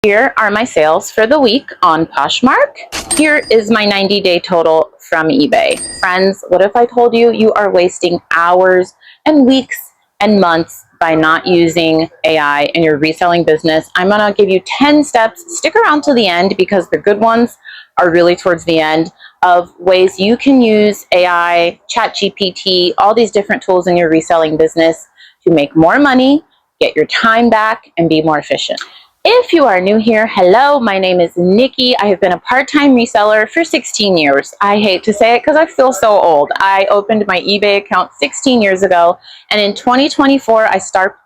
Here are my sales for the week on Poshmark. Here is my 90-day total from eBay. Friends, what if I told you you are wasting hours and weeks and months by not using AI in your reselling business? I'm gonna give you 10 steps. Stick around till the end because the good ones are really towards the end, of ways you can use AI, ChatGPT, all these different tools in your reselling business to make more money, get your time back, and be more efficient. If you are new here, hello, my name is Nikki. I have been a part-time reseller for 16 years. I hate to say it because I feel so old. I opened my eBay account 16 years ago, and in 2024, I started,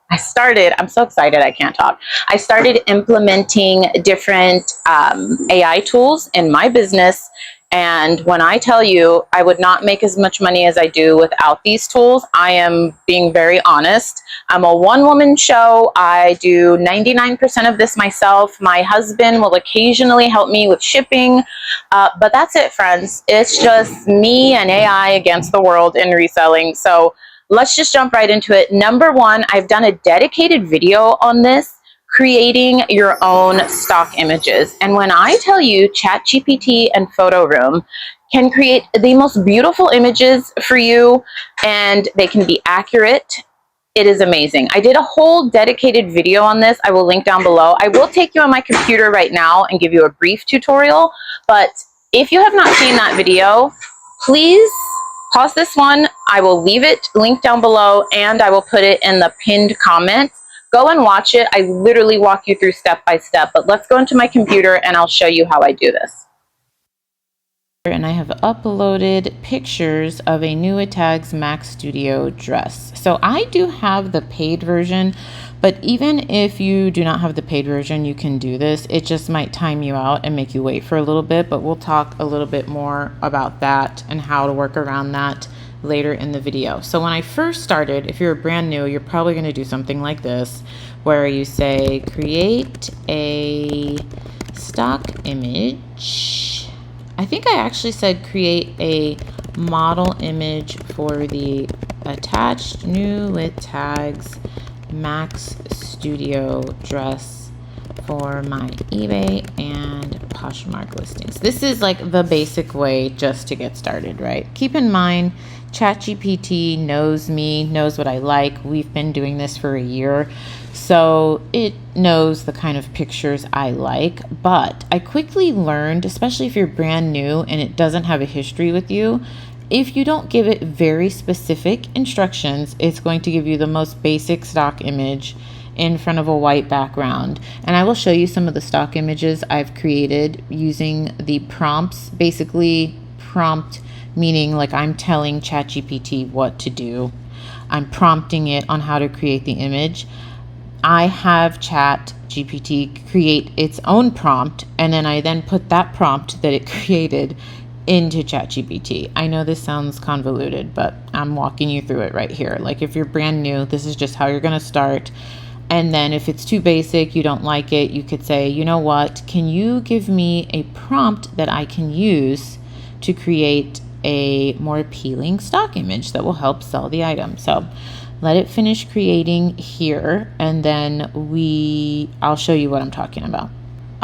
I'm so excited I can't talk. I started implementing different AI tools in my business. And when I tell you I would not make as much money as I do without these tools, I am being very honest. I'm a one-woman show. I do 99% of this myself. My husband will occasionally help me with shipping, but that's it, friends. It's just me and AI against the world in reselling. So let's just jump right into it. Number one, I've done a dedicated video on this, creating your own stock images. And when I tell you ChatGPT and Photo Room can create the most beautiful images for you and they can be accurate, it is amazing. I did a whole dedicated video on this. I will link down below. I will take you on my computer right now and give you a brief tutorial, but if you have not seen that video, please pause this one. I will leave it linked down below and I will put it in the pinned comment. Go and watch it. I literally walk you through step by step, but let's go into my computer and I'll show you how I do this. And I have uploaded pictures of a new Tags Max Studio dress. So I do have the paid version, but even if you do not have the paid version, you can do this. It just might time you out and make you wait for a little bit, but we'll talk a little bit more about that and how to work around that later in the video. So when I first started, if you're brand new, you're probably going to do something like this, where you say create a stock image. I think I actually said create a model image for the attached new with tags Max Studio dress for my eBay and Poshmark listings. This is like the basic way just to get started, right? Keep in mind, ChatGPT knows me, knows what I like. We've been doing this for a year, so it knows the kind of pictures I like. But I quickly learned, especially if you're brand new and it doesn't have a history with you, if you don't give it very specific instructions, it's going to give you the most basic stock image in front of a white background. And I will show you some of the stock images I've created using the prompts. Basically, prompt meaning like I'm telling ChatGPT what to do. I'm prompting it on how to create the image. I have ChatGPT create its own prompt, and then I put that prompt that it created into ChatGPT. I know this sounds convoluted, but I'm walking you through it right here. Like if you're brand new, this is just how you're going to start. And then if it's too basic, you don't like it, you could say, you know what, can you give me a prompt that I can use to create a more appealing stock image that will help sell the item? So let it finish creating here, and then I'll show you what I'm talking about.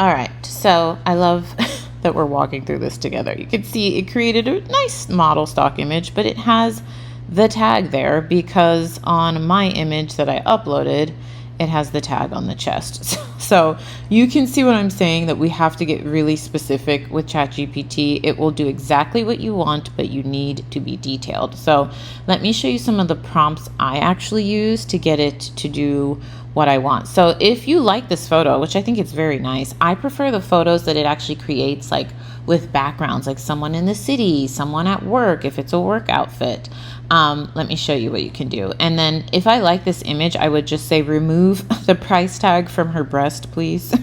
All right, so I love that we're walking through this together. You can see it created a nice model stock image, but it has the tag there because on my image that I uploaded, it has the tag on the chest. So you can see what I'm saying, that we have to get really specific with ChatGPT. It will do exactly what you want, but you need to be detailed. So let me show you some of the prompts I actually use to get it to do what I want. So if you like this photo, which I think it's very nice, I prefer the photos that it actually creates like with backgrounds, like someone in the city, someone at work, if it's a work outfit. Let me show you what you can do. And then if I like this image, I would just say remove the price tag from her breast, please.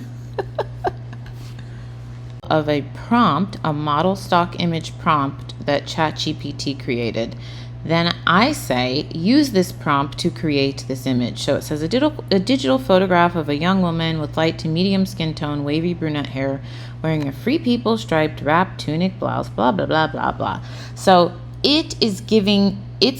Of a prompt, a model stock image prompt that ChatGPT created. Then I say, use this prompt to create this image. So it says a digital photograph of a young woman with light to medium skin tone, wavy brunette hair, wearing a Free People striped wrap tunic blouse, blah, blah, blah, blah, blah. So it's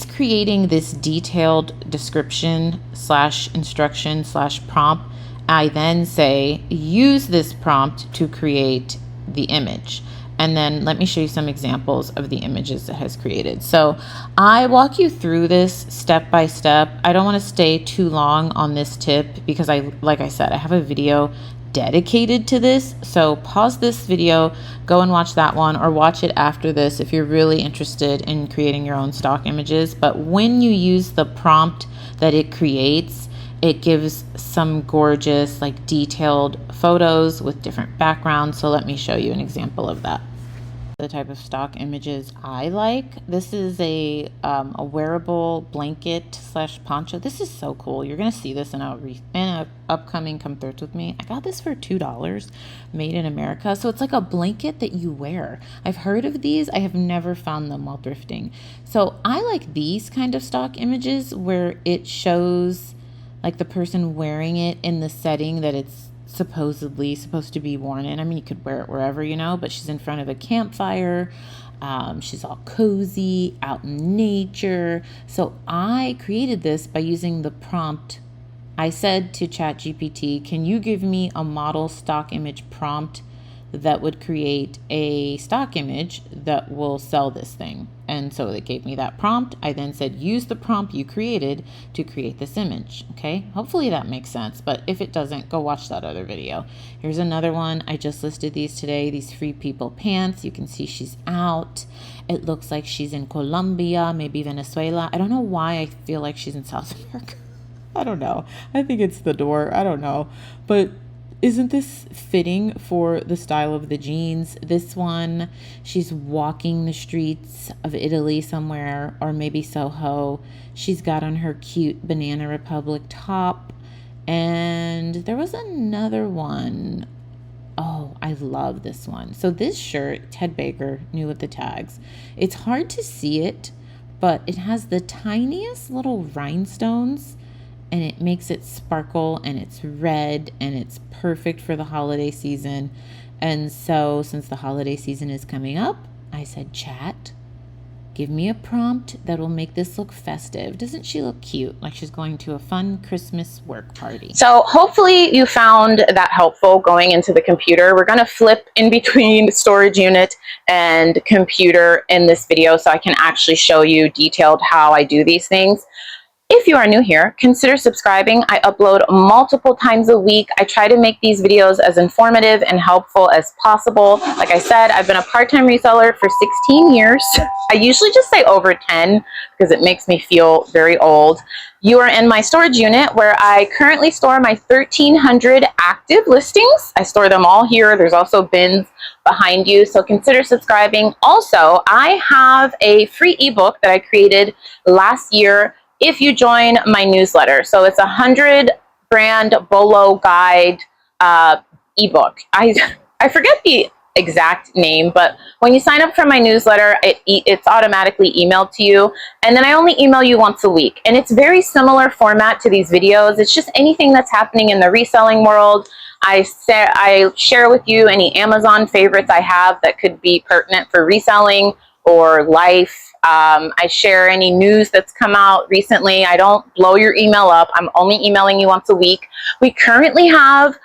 creating this detailed description / instruction / prompt I then say, use this prompt to create the image. And then let me show you some examples of the images it has created. So I walk you through this step by step. I don't want to stay too long on this tip because like I said, I have a video dedicated to this. So pause this video, go and watch that one, or watch it after this if you're really interested in creating your own stock images. But when you use the prompt that it creates, it gives some gorgeous, like, detailed photos with different backgrounds. So let me show you an example of that. The type of stock images I like. This is a wearable blanket slash poncho. This is so cool. You're gonna see this in a upcoming Come Thrift With Me. I got this for $2, made in America. So it's like a blanket that you wear. I've heard of these. I have never found them while thrifting. So I like these kind of stock images where it shows like the person wearing it in the setting that it's supposedly supposed to be worn in. I mean, you could wear it wherever, you know, but she's in front of a campfire. She's all cozy, out in nature. So I created this by using the prompt. I said to ChatGPT, can you give me a model stock image prompt that would create a stock image that will sell this thing? And so it gave me that prompt. I then said, use the prompt you created to create this image. Okay, hopefully that makes sense, but if it doesn't, go watch that other video. Here's another one. I just listed these today, these Free People pants. You can see she's out. It looks like she's in Colombia, maybe Venezuela. I don't know why I feel like she's in South America. I don't know. I think it's the door. I don't know. But isn't this fitting for the style of the jeans? This one, she's walking the streets of Italy somewhere, or maybe Soho. She's got on her cute Banana Republic top. And there was another one. Oh, I love this one. So this shirt, Ted Baker, new with the tags. It's hard to see it, but it has the tiniest little rhinestones, and it makes it sparkle, and it's red, and it's perfect for the holiday season. And so since the holiday season is coming up, I said, chat, give me a prompt that will make this look festive. Doesn't she look cute? Like she's going to a fun Christmas work party. So hopefully you found that helpful going into the computer. We're going to flip in between storage unit and computer in this video so I can actually show you detailed how I do these things. If you are new here, consider subscribing. I upload multiple times a week. I try to make these videos as informative and helpful as possible. Like I said, I've been a part-time reseller for 16 years. I usually just say over 10 because it makes me feel very old. You are in my storage unit where I currently store my 1,300 active listings. I store them all here. There's also bins behind you, so consider subscribing. Also, I have a free ebook that I created last year if you join my newsletter. So it's a 100 brand bolo guide ebook. I forget the exact name, but when you sign up for my newsletter, it's automatically emailed to you. And then I only email you once a week. And it's very similar format to these videos. It's just anything that's happening in the reselling world. I share with you any Amazon favorites I have that could be pertinent for reselling or life. I share any news that's come out recently. I don't blow your email up. I'm only emailing you once a week. We currently have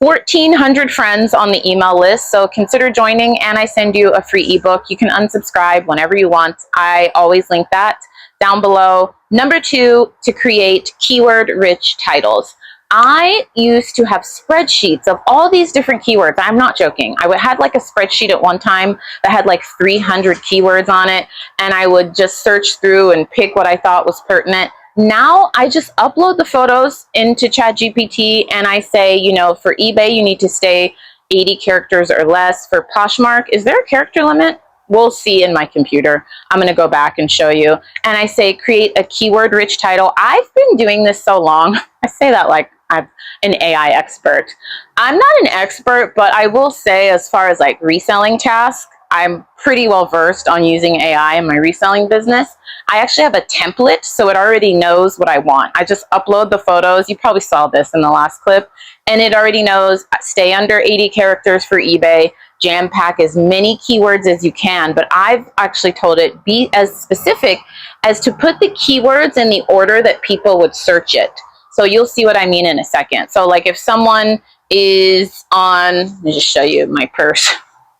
1,400 friends on the email list, so consider joining, and I send you a free ebook. You can unsubscribe whenever you want. I always link that down below. Number 2, to create keyword-rich titles. I used to have spreadsheets of all these different keywords. I'm not joking. I had like a spreadsheet at one time that had like 300 keywords on it, and I would just search through and pick what I thought was pertinent. Now I just upload the photos into ChatGPT and I say, you know, for eBay, you need to stay 80 characters or less. For Poshmark, is there a character limit? We'll see in my computer. I'm going to go back and show you. And I say, create a keyword-rich title. I've been doing this so long. I say that like I'm an AI expert. I'm not an expert, but I will say as far as like reselling tasks, I'm pretty well versed on using AI in my reselling business. I actually have a template, so it already knows what I want. I just upload the photos. You probably saw this in the last clip. And it already knows, stay under 80 characters for eBay, jam pack as many keywords as you can. But I've actually told it, be as specific as to put the keywords in the order that people would search it. So you'll see what I mean in a second. So like if someone is on, let me just show you my purse.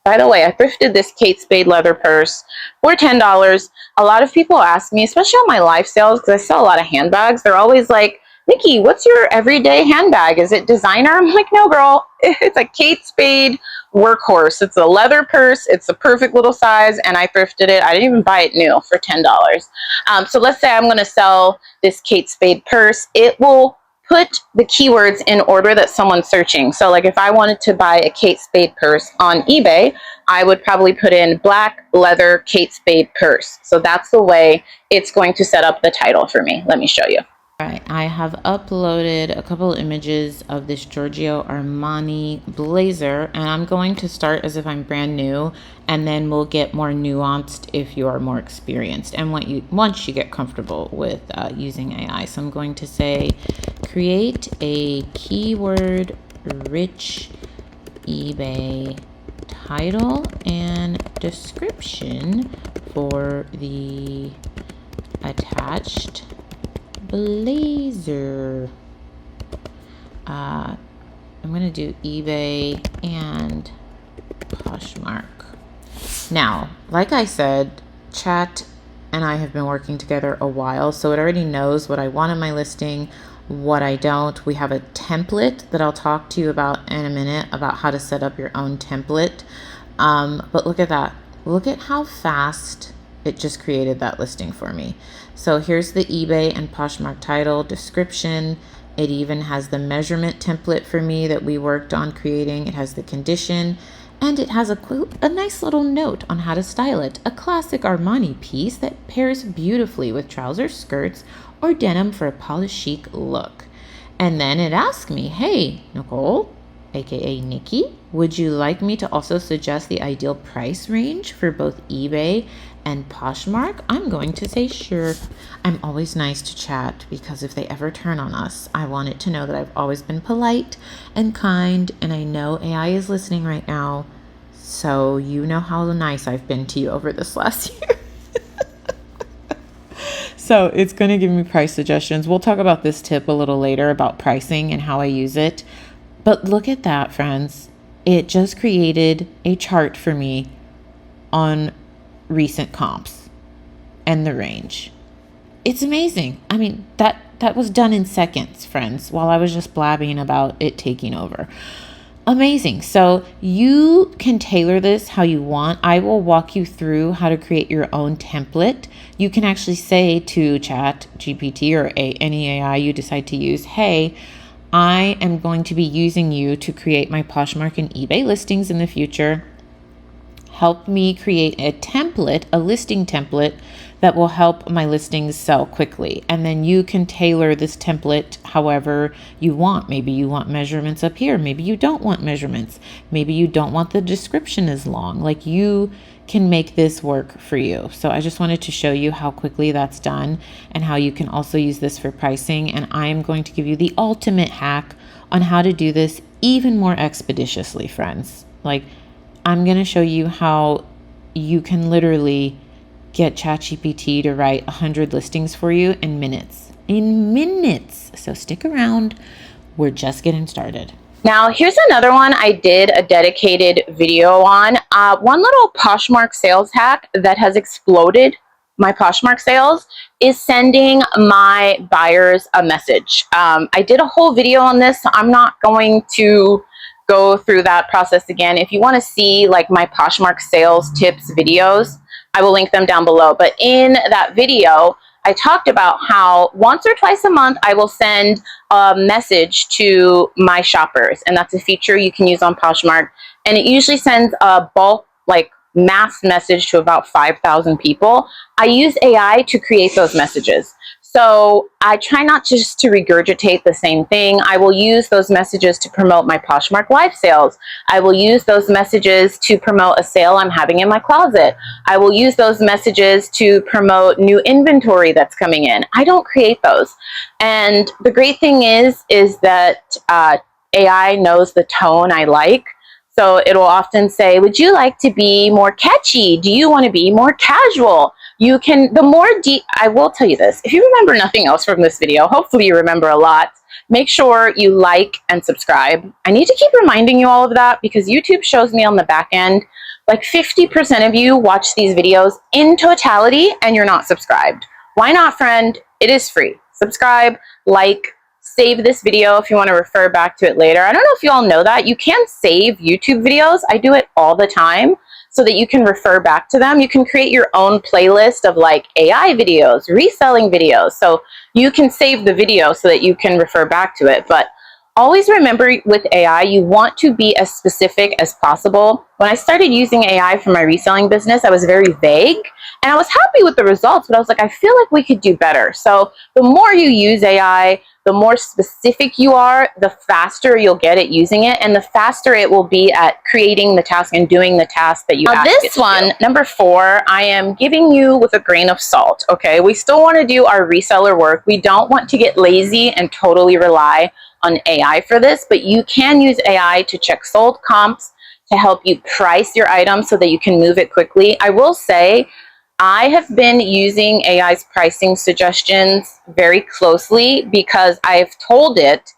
By the way, I thrifted this Kate Spade leather purse for $10. A lot of people ask me, especially on my live sales, because I sell a lot of handbags, they're always like, Nikki, what's your everyday handbag? Is it designer? I'm like, no, girl, it's a Kate Spade workhorse. It's a leather purse. It's a perfect little size, and I thrifted it. I didn't even buy it new for $10. So let's say I'm going to sell this Kate Spade purse. It will put the keywords in order that someone's searching. So like if I wanted to buy a Kate Spade purse on eBay, I would probably put in black leather Kate Spade purse. So that's the way it's going to set up the title for me. Let me show you. All right, I have uploaded a couple images of this Giorgio Armani blazer, and I'm going to start as if I'm brand new, and then we'll get more nuanced if you are more experienced and once you get comfortable with using AI. So I'm going to say, create a keyword-rich eBay title and description for the attached blazer. I'm going to do eBay and Poshmark. Now, like I said, Chat and I have been working together a while, so it already knows what I want in my listing, what I don't. We have a template that I'll talk to you about in a minute about how to set up your own template. But look at that. Look at how fast it just created that listing for me. So here's the eBay and Poshmark title, description. It even has the measurement template for me that we worked on creating. It has the condition, and it has a nice little note on how to style it. A classic Armani piece that pairs beautifully with trousers, skirts, or denim for a polished chic look. And then it asked me, hey, Nicole, aka Nikki, would you like me to also suggest the ideal price range for both eBay and Poshmark? I'm going to say sure. I'm always nice to Chat because if they ever turn on us, I want it to know that I've always been polite and kind, and I know AI is listening right now, so you know how nice I've been to you over this last year. So it's going to give me price suggestions. We'll talk about this tip a little later about pricing and how I use it. But look at that, friends. It just created a chart for me on recent comps and the range. It's amazing. I mean, that was done in seconds, friends, while I was just blabbing about it taking over. Amazing. So you can tailor this how you want. I will walk you through how to create your own template. You can actually say to Chat GPT or any AI you decide to use, hey, I am going to be using you to create my Poshmark and eBay listings in the future. Help me create a template, a listing template that will help my listings sell quickly. And then you can tailor this template however you want. Maybe you want measurements up here. Maybe you don't want measurements. Maybe you don't want the description as long. Like, you can make this work for you. So I just wanted to show you how quickly that's done and how you can also use this for pricing. And I am going to give you the ultimate hack on how to do this even more expeditiously, friends. Like, I'm going to show you how you can literally get ChatGPT to write 100 listings for you in minutes. In minutes. So stick around. We're just getting started. Now, here's another one I did a dedicated video on. One little Poshmark sales hack that has exploded my Poshmark sales is sending my buyers a message. I did a whole video on this, so I'm not going to go through that process again. If you want to see like my Poshmark sales tips videos, I will link them down below. But in that video, I talked about how once or twice a month, I will send a message to my shoppers. And that's a feature you can use on Poshmark. And it usually sends a bulk, like mass message to about 5,000 people. I use AI to create those messages. So I try not just to regurgitate the same thing. I will use those messages to promote my Poshmark live sales. I will use those messages to promote a sale I'm having in my closet. I will use those messages to promote new inventory that's coming in. I don't create those. And the great thing is that AI knows the tone I like. So it'll often say, would you like to be more catchy? Do you want to be more casual? You can, I will tell you this, if you remember nothing else from this video, hopefully you remember a lot. Make sure you like and subscribe. I need to keep reminding you all of that because YouTube shows me on the back end, like 50% of you watch these videos in totality and you're not subscribed. Why not, friend? It is free. Subscribe, like, save this video if you want to refer back to it later. I don't know if you all know that. You can save YouTube videos. I do it all the time so that you can refer back to them. You can create your own playlist of like AI videos, reselling videos. So you can save the video so that you can refer back to it. But always remember with AI, you want to be as specific as possible. When I started using AI for my reselling business, I was very vague and I was happy with the results, but I was like, I feel like we could do better. So the more you use AI, the more specific you are, the faster you'll get at using it, and the faster it will be at creating the task and doing the task that you ask it to do. This one, number 4, I am giving you with a grain of salt, okay? We still want to do our reseller work. We don't want to get lazy and totally rely on AI for this, but you can use AI to check sold comps, to help you price your item so that you can move it quickly. I will say, I have been using AI's pricing suggestions very closely because I've told it,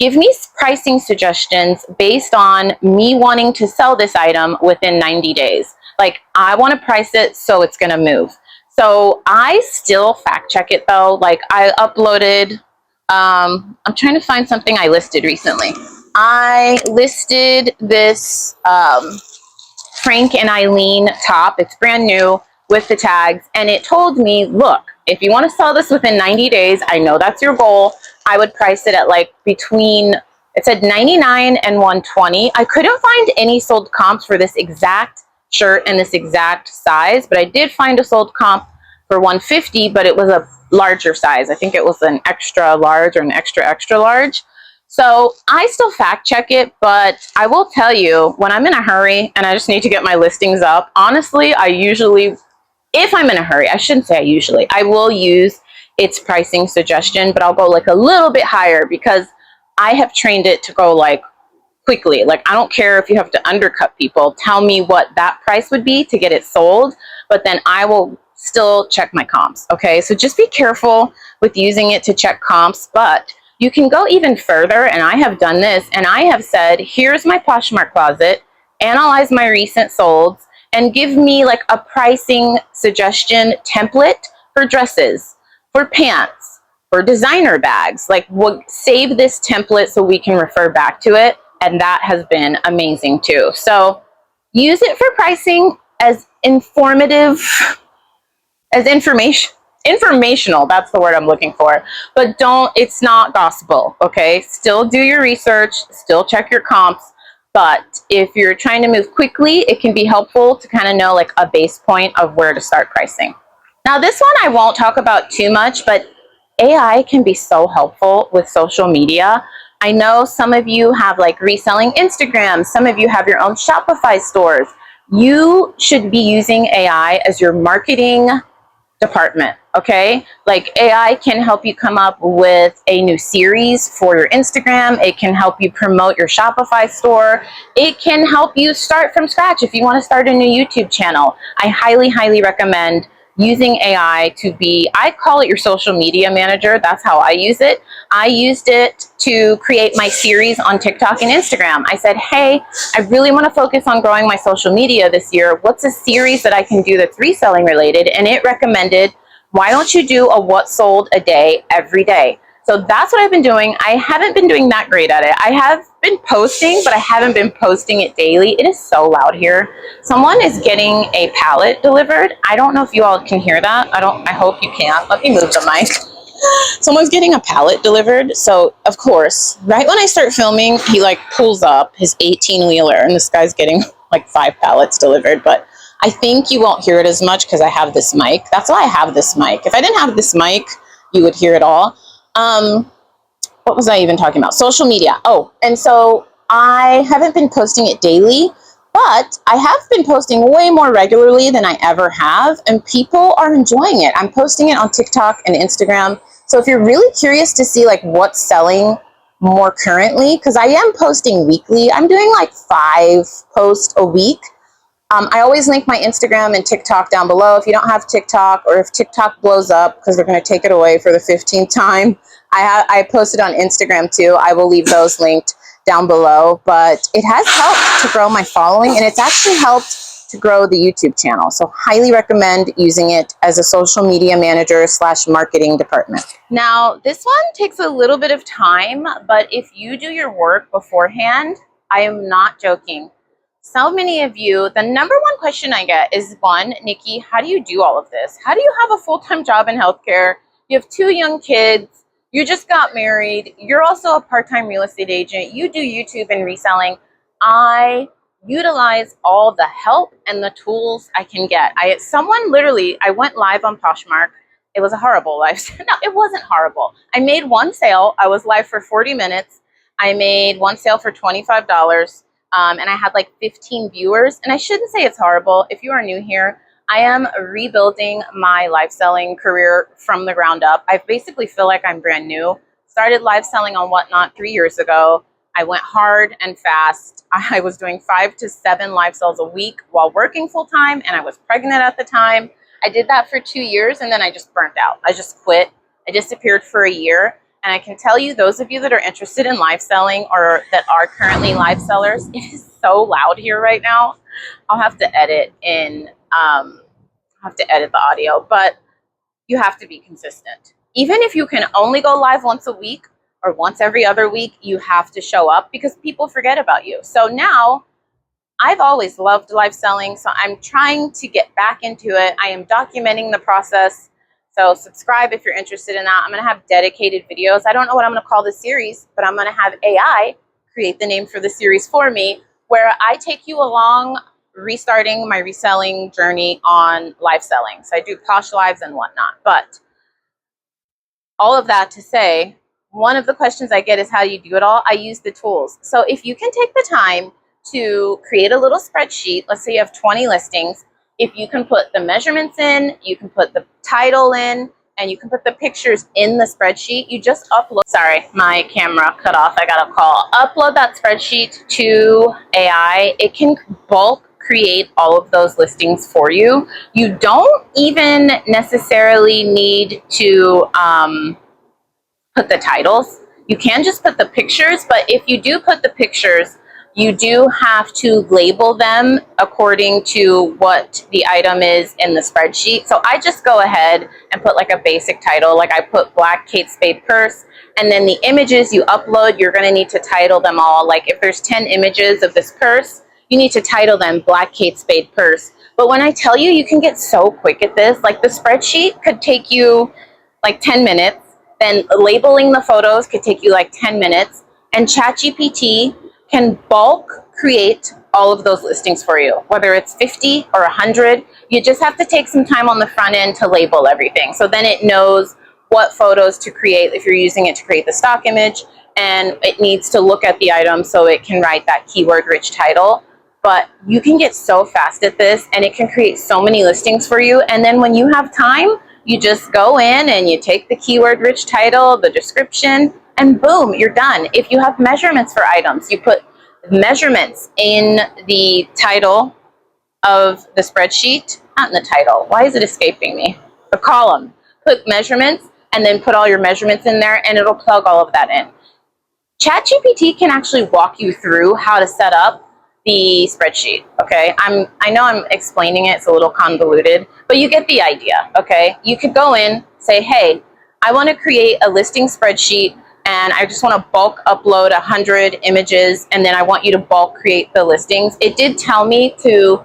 give me pricing suggestions based on me wanting to sell this item within 90 days. Like, I want to price it so it's going to move. So I still fact check it though. Like, I uploaded, I'm trying to find something I listed recently. I listed this Frank and Eileen top. It's brand new with the tags, and it told me, look, if you want to sell this within 90 days, I know that's your goal, I would price it at like between, it said 99 and 120. I couldn't find any sold comps for this exact shirt and this exact size, but I did find a sold comp for 150, but it was a larger size. I think it was an extra large or an extra large. So I still fact check it, but I will tell you, when I'm in a hurry and I just need to get my listings up, honestly, I usually, if I'm in a hurry, I shouldn't say I usually, I will use its pricing suggestion, but I'll go like a little bit higher because I have trained it to go like quickly. Like, I don't care if you have to undercut people. Tell me what that price would be to get it sold, but then I will still check my comps. Okay, so just be careful with using it to check comps, but you can go even further, and I have done this, and I have said, here's my Poshmark closet, analyze my recent solds, and give me like a pricing suggestion template for dresses, for pants, for designer bags. Like, we'll save this template so we can refer back to it, and that has been amazing too. So use it for pricing as informative, as informational, that's the word I'm looking for, but it's not gospel, okay? Still do your research, still check your comps, but if you're trying to move quickly, it can be helpful to kind of know like a base point of where to start pricing. Now this one I won't talk about too much, but AI can be so helpful with social media. I know some of you have like reselling Instagram, some of you have your own Shopify stores. You should be using AI as your marketing department, okay? Like, AI can help you come up with a new series for your Instagram. It can help you promote your Shopify store. It can help you start from scratch if you want to start a new YouTube channel. I highly, highly recommend using AI to be, I call it your social media manager. That's how I use it. I used it to create my series on TikTok and Instagram. I said, hey, I really want to focus on growing my social media this year. What's a series that I can do that's reselling related? And it recommended, why don't you do a what sold a day every day? So that's what I've been doing. I haven't been doing that great at it. I have been posting, but I haven't been posting it daily. It is so loud here. Someone is getting a pallet delivered. I don't know if you all can hear that. I hope you can't. Let me move the mic. Someone's getting a pallet delivered. So of course, right when I start filming, he like pulls up his 18-wheeler and this guy's getting like 5 pallets delivered. But I think you won't hear it as much because I have this mic. That's why I have this mic. If I didn't have this mic, you would hear it all. What was I even talking about? Social media. Oh, and so I haven't been posting it daily, but I have been posting way more regularly than I ever have, and people are enjoying it. I'm posting it on TikTok and Instagram. So if you're really curious to see like what's selling more currently, because I am posting weekly, I'm doing like 5 posts a week. I always link my Instagram and TikTok down below. If you don't have TikTok, or if TikTok blows up because they're going to take it away for the 15th time, I posted on Instagram too. I will leave those linked down below. But it has helped to grow my following, and it's actually helped to grow the YouTube channel. So highly recommend using it as a social media manager / marketing department. Now, this one takes a little bit of time, but if you do your work beforehand, I am not joking. So many of you, the number one question I get is, one, Nikki, how do you do all of this? How do you have a full-time job in healthcare? You have 2 young kids. You just got married. You're also a part-time real estate agent. You do YouTube and reselling. I utilize all the help and the tools I can get. I went live on Poshmark. It was a horrible live. No, it wasn't horrible. I made one sale. I was live for 40 minutes. I made one sale for $25. And I had like 15 viewers. And I shouldn't say it's horrible. If you are new here, I am rebuilding my live selling career from the ground up. I basically feel like I'm brand new. Started live selling on Whatnot 3 years ago. I went hard and fast. I was doing 5 to 7 live sales a week while working full time, and I was pregnant at the time. I did that for 2 years, and then I just burnt out. I just quit. I disappeared for a year. And I can tell you, those of you that are interested in live selling or that are currently live sellers, it is so loud here right now. I'll have to edit the audio, but you have to be consistent. Even if you can only go live once a week or once every other week, you have to show up because people forget about you. So now, I've always loved live selling, so I'm trying to get back into it. I am documenting the process. So subscribe if you're interested in that. I'm going to have dedicated videos. I don't know what I'm going to call this series, but I'm going to have AI create the name for the series for me, where I take you along restarting my reselling journey on live selling. So I do Posh Lives and whatnot. But all of that to say, one of the questions I get is, how do you do it all? I use the tools. So if you can take the time to create a little spreadsheet, let's say you have 20 listings, if you can put the measurements in, you can put the title in, and you can put the pictures in the spreadsheet, you just upload. Sorry, my camera cut off. I got a call. Upload that spreadsheet to AI. It can bulk create all of those listings for you. You don't even necessarily need to put the titles. You can just put the pictures, but if you do put the pictures, you do have to label them according to what the item is in the spreadsheet. So I just go ahead and put like a basic title, like I put Black Kate Spade Purse, and then the images you upload, you're gonna need to title them all. Like if there's 10 images of this purse, you need to title them Black Kate Spade Purse. But when I tell you, you can get so quick at this, like the spreadsheet could take you like 10 minutes, then labeling the photos could take you like 10 minutes, and ChatGPT can bulk create all of those listings for you, whether it's 50 or 100. You just have to take some time on the front end to label everything. So then it knows what photos to create if you're using it to create the stock image, and it needs to look at the item so it can write that keyword rich title. But you can get so fast at this, and it can create so many listings for you. And then when you have time, you just go in and you take the keyword rich title, the description, and boom, you're done. If you have measurements for items, you put measurements in the title of the spreadsheet, not in the title. Why is it escaping me? The column. Put measurements and then put all your measurements in there, and it'll plug all of that in. ChatGPT can actually walk you through how to set up the spreadsheet, okay? I know I'm explaining it, it's a little convoluted, but you get the idea, okay? You could go in, say, hey, I want to create a listing spreadsheet, and I just want to bulk upload 100 images, and then I want you to bulk create the listings. It did tell me to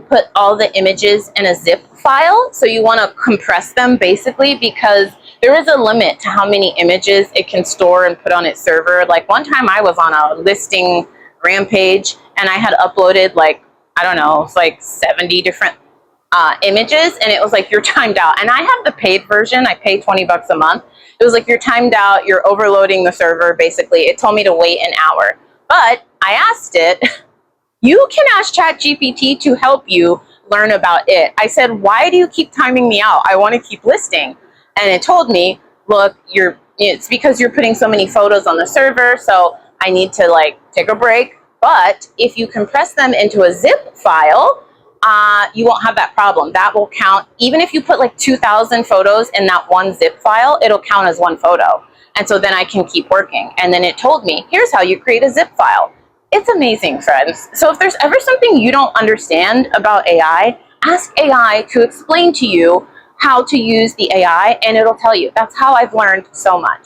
put all the images in a zip file, so you want to compress them basically, because there is a limit to how many images it can store and put on its server. Like one time I was on a listing rampage, and I had uploaded like, I don't know, it's like 70 different images, and it was like, you're timed out. And I have the paid version. I pay 20 bucks a month. It was like, you're timed out, you're overloading the server, basically. It told me to wait an hour. But I asked it, you can ask ChatGPT to help you learn about it. I said, why do you keep timing me out? I want to keep listing. And it told me, look, it's because you're putting so many photos on the server, so I need to like take a break, But if you compress them into a zip file, you won't have that problem. That will count, even if you put like 2,000 photos in that one zip file, it'll count as one photo. And so then I can keep working. And then it told me, here's how you create a zip file. It's amazing, friends. So if there's ever something you don't understand about AI, ask AI to explain to you how to use the AI, and it'll tell you. That's how I've learned so much.